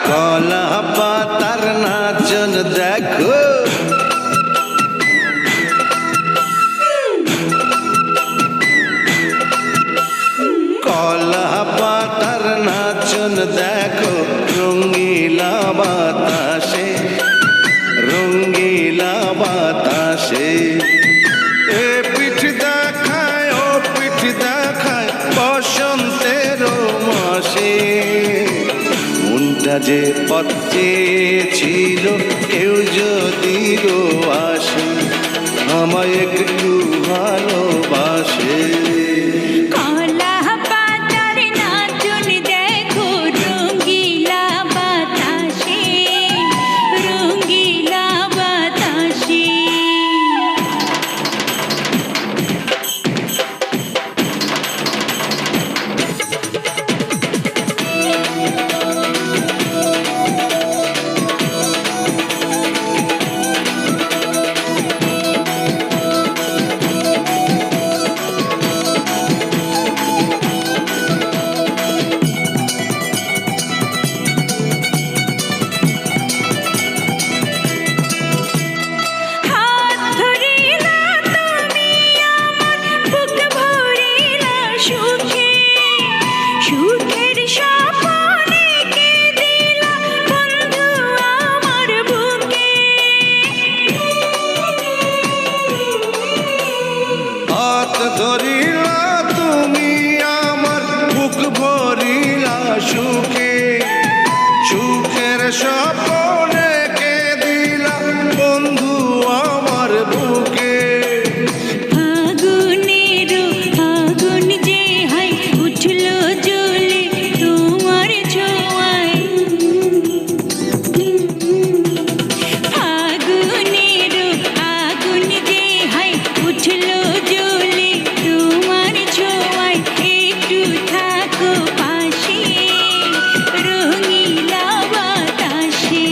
কলা পাতার নাচন দেখো, কলা পাতার নাচন দেখো, রঙ্গিলা বাতাসে, রঙ্গিলা বাতাসে। এ পিঠ দেখায়, ও পিঠ দেখায় বসন্তের মাসে। মনটা যে পথ চেয়েছিল কেউ যদি গো আসে, আমায় একটু ভালোবাসে। ধরিলা তুমি আমার বুক ভরিলা সুখে, সুখের স্বপ্নে কে দিলা বন্ধু আমার বুকে। ফাগুনের ফাগুন যে হয় উঠলো জ্বলে তোমার ছোঁয়ায়, ফাগুনের আগুন যে হয় উঠলো জ্বলে তোমার ছোঁয়ায়, একটু থাকো পাশে রঙিলা বাতাসে।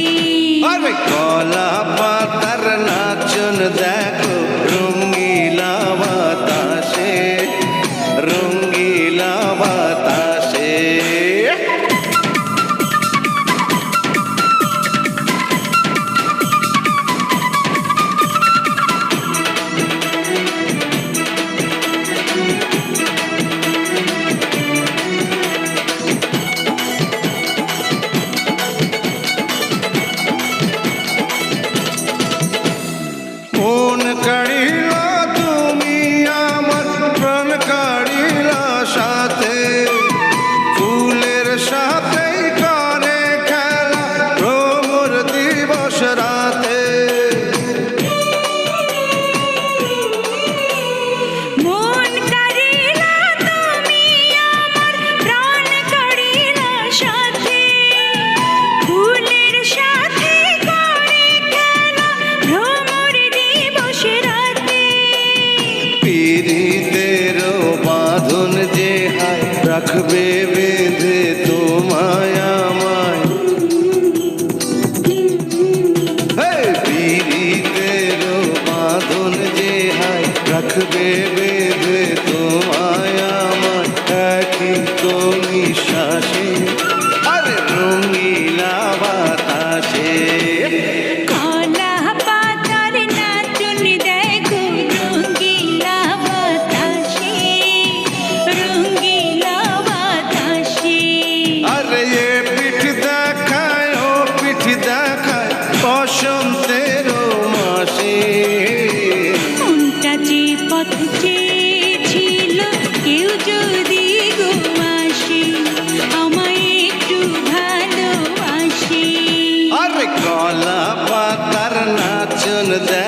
আরে কলা পাতার নাচন দেখো, রঙ্গিলা বাতাসে, রঙ্গিলা বাতাসে। মন কাড়িলা তুমি আমার প্রাণ কাড়িলা সাথে, ফুলের সাথে করে খেলা ভ্রমর দিবস রাতে। মন কাড়িলা তুমি আমার প্রাণ কাড়িলা সাথে, ফুলের সাথে করে খেলা ভ্রমর দিবস রাতে। পীড়িতের বাঁধন যে হায় রাখবে বেঁধে তোমায় আমায়, পীড়িতের বাঁধন যে হায় রাখবে বেঁধে তোমায় আমায়, একই তো নিঃশ্বাসে আরে রঙ্গিলা বাতাসে। কলা পাতার নাচন দেখো, রঙ্গিলা বাতাসে, রঙ্গিলা বাতাসে। আরে এ পিঠ দেখায়, ও পিঠ দেখায় বসন্তের মাসে। মনটা যে পথ চেয়েছিল কেউ যদি গো আসে, আমায় একটু ভালোবাসে। আরে কলা পাতার নাচন দেখ